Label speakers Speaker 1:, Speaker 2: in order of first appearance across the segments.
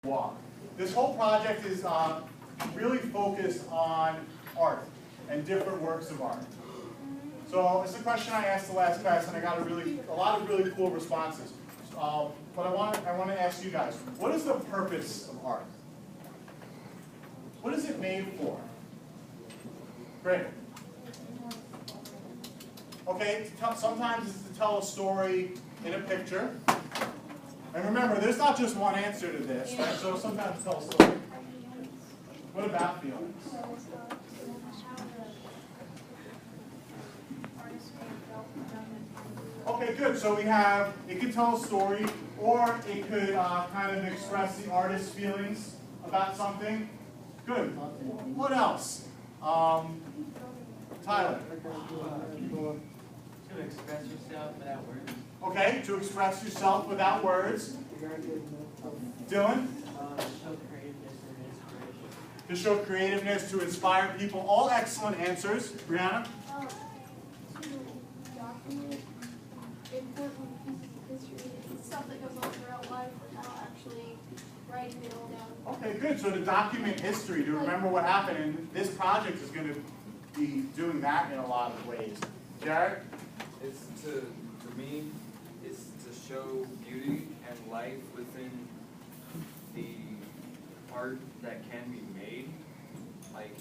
Speaker 1: walk. This whole project is really focused on art and different works of art. So it's a question I asked the last class, and I got a lot of really cool responses. But I want to ask you guys, what is the purpose of art? What is it made for? Great. Okay, sometimes it's to tell a story in a picture. And remember, there's not just one answer to this, right? So sometimes tell a story. What about feelings? Okay, good. So we have, it could tell a story, or it could kind of express the artist's feelings about something. Good. What else? Tyler?
Speaker 2: To express yourself without words.
Speaker 1: Okay, to express yourself without words. Dylan?
Speaker 2: Show creativeness and inspiration.
Speaker 1: To show creativeness, to inspire people. All excellent answers. Brianna?
Speaker 3: To document important pieces of history and stuff that goes on throughout life without actually writing it all down.
Speaker 1: Okay, good. So to document history, to remember what happened, and this project is going to be doing that in a lot of ways. Jared?
Speaker 4: It's for me, it's to show beauty and life within the art that can be made. Like,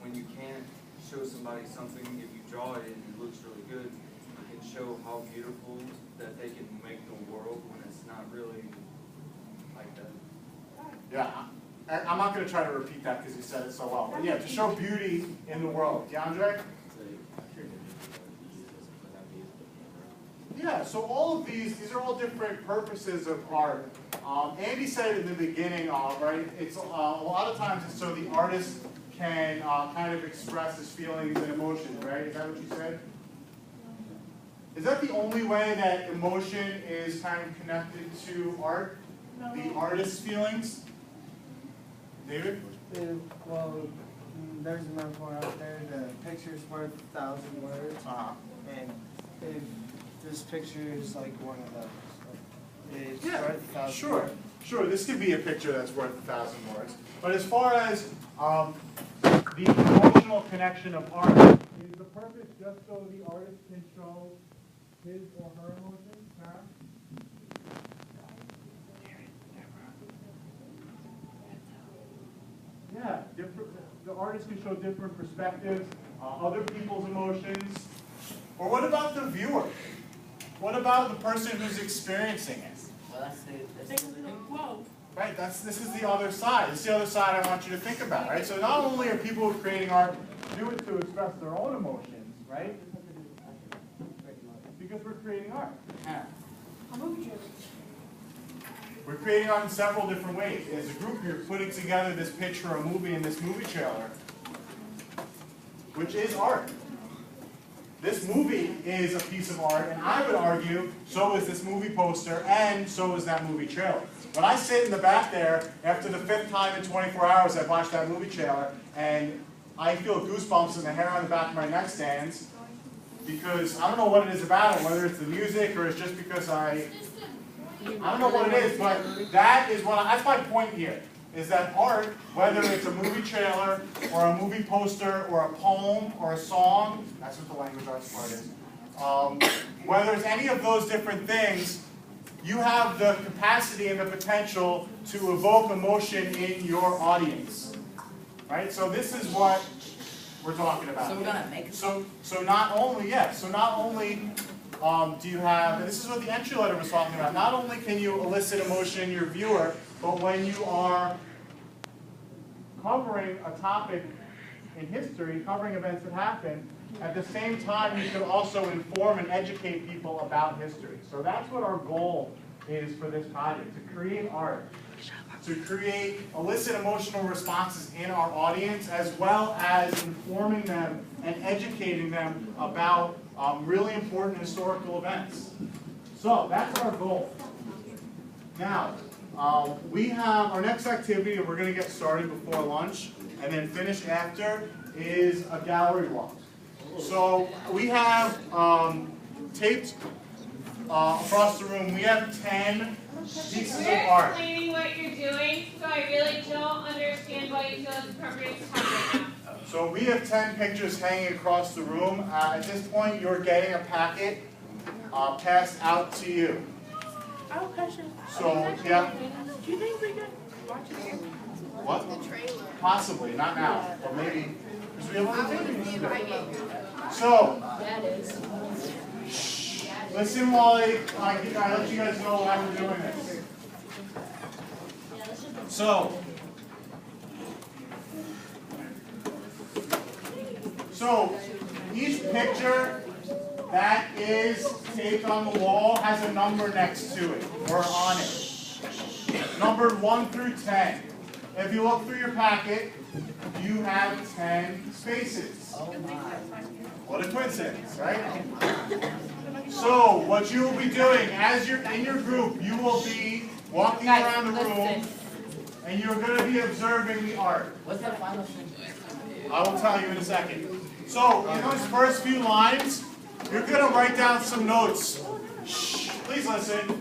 Speaker 4: when you can't show somebody something, if you draw it and it looks really good, you can show how beautiful that they can make the world when it's not really like that.
Speaker 1: Yeah. I'm not going to try to repeat that because you said it so well. But yeah, to show beauty in the world. DeAndre? Yeah, so all of these are all different purposes of art. Andy said in the beginning, right, it's a lot of times it's so the artist can kind of express his feelings and emotions, right? Is that what you said? Is that the only way that emotion is kind of connected to art? The artist's feelings? David?
Speaker 5: Well, there's a metaphor out there, the picture's worth 1,000 words. And if this picture is like one of those, it's worth 1,000
Speaker 1: sure.
Speaker 5: words.
Speaker 1: Sure, this could be a picture that's worth 1,000 words. But as far as the emotional connection of art, is the purpose just so the artist can show his or her emotions? Sarah? Yeah, the artist can show different perspectives, other people's emotions. Or what about the viewer? What about the person who's experiencing it?
Speaker 2: Well, that's the quote.
Speaker 1: Right, this is the other side. This is the other side I want you to think about, right? So not only are people creating art do it to express their own emotions, right? Because we're creating art. We're creating art in several different ways. As a group, you're putting together this picture or movie in this movie trailer, which is art. This movie is a piece of art, and I would argue so is this movie poster, and so is that movie trailer. When I sit in the back there, after the 5th time in 24 hours I've watched that movie trailer, and I feel goosebumps and the hair on the back of my neck stands, because I don't know what it is about it, whether it's the music or it's just because I don't know what it is, but that is that's my point here, is that art, whether it's a movie trailer or a movie poster or a poem or a song, that's what the language arts part is, whether it's any of those different things, you have the capacity and the potential to evoke emotion in your audience. Right? So this is what we're talking about.
Speaker 2: So we're gonna make it.
Speaker 1: So not only do you have, and this is what the entry letter was talking about, not only can you elicit emotion in your viewer, but when you are covering a topic in history, covering events that happened, at the same time you can also inform and educate people about history. So that's what our goal is for this project, to create art, to elicit emotional responses in our audience, as well as informing them and educating them about really important historical events. So that's our goal. Now, we have our next activity, and we're going to get started before lunch, and then finish after, is a gallery walk. So we have taped across the room, we have 10 pieces
Speaker 6: We're
Speaker 1: of art.
Speaker 6: explaining what you're doing, so I really don't understand why you feel it's appropriate to talk right now.
Speaker 1: So we have 10 pictures hanging across the room. At this point, you're getting a packet passed out to you.
Speaker 2: I have a question.
Speaker 1: So, yeah.
Speaker 2: Do you think we could watch it?
Speaker 1: What?
Speaker 3: The trailer.
Speaker 1: Possibly, not now, but maybe. Because we have other things to do. So,
Speaker 3: That is.
Speaker 1: listen while I let you guys know why we're doing this. So each picture that is taped on the wall has a number next to it, or on it. Numbered 1 through 10. If you look through your packet, you have 10 spaces. What a coincidence, right? So, what you will be doing, as you're in your group, you will be walking around the room, and you're going to be observing the art.
Speaker 2: What's the final thing?
Speaker 1: I will tell you in a second. So, in those first few lines, you're going to write down some notes. Shh, please listen.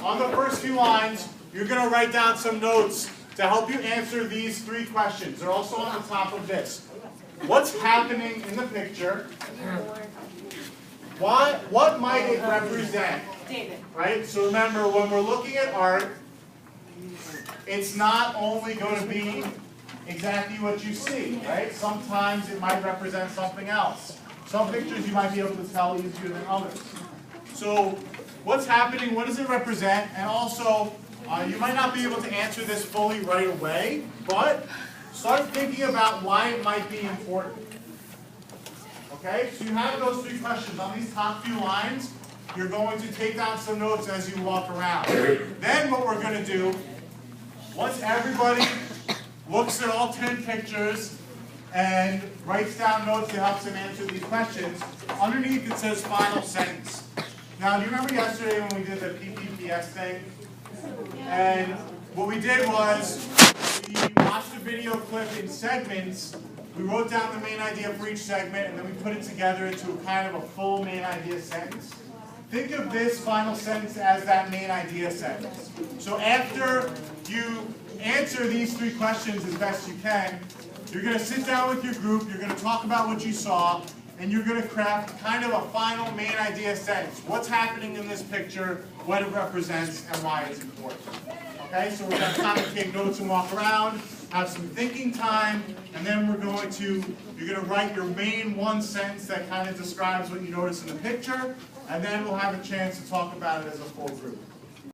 Speaker 1: On the first few lines, you're going to write down some notes to help you answer these 3 questions. They're also on the top of this. What's happening in the picture? What might it represent?
Speaker 2: David.
Speaker 1: Right? So remember, when we're looking at art, it's not only going to be exactly what you see, right? Sometimes it might represent something else. Some pictures you might be able to tell easier than others. So what's happening? What does it represent? And also, you might not be able to answer this fully right away, but start thinking about why it might be important. Okay, so you have those 3 questions. On these top few lines, you're going to take down some notes as you walk around. Then what we're going to do, once everybody looks at all 10 pictures and writes down notes that helps them answer these questions, underneath it says final sentence. Now, do you remember yesterday when we did the PPPS thing? And what we did was, we watched a video clip in segments, we wrote down the main idea for each segment, and then we put it together into kind of a full main idea sentence. Think of this final sentence as that main idea sentence. So after you answer these 3 questions as best you can, you're going to sit down with your group, you're going to talk about what you saw, and you're going to craft kind of a final main idea sentence. What's happening in this picture, what it represents, and why it's important. Okay, so we're going to kind of take notes and walk around, have some thinking time, and then you're going to write your main one sentence that kind of describes what you notice in the picture, and then we'll have a chance to talk about it as a full group.